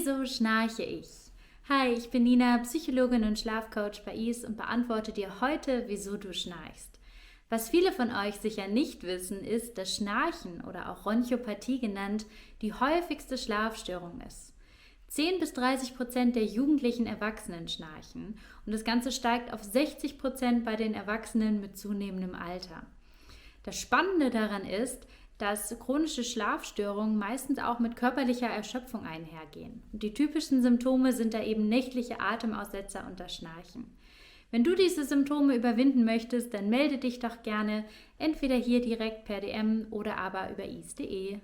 Wieso schnarche ich? Hi, ich bin Nina, Psychologin und Schlafcoach bei Is und beantworte dir heute, wieso du schnarchst. Was viele von euch sicher nicht wissen, ist, dass Schnarchen oder auch Bronchopathie genannt die häufigste Schlafstörung ist. 10-30% der jugendlichen Erwachsenen schnarchen und das Ganze steigt auf 60% bei den Erwachsenen mit zunehmendem Alter. Das Spannende daran ist, dass chronische Schlafstörungen meistens auch mit körperlicher Erschöpfung einhergehen. Und die typischen Symptome sind da eben nächtliche Atemaussetzer und das Schnarchen. Wenn du diese Symptome überwinden möchtest, dann melde dich doch gerne entweder hier direkt per DM oder aber über is.de.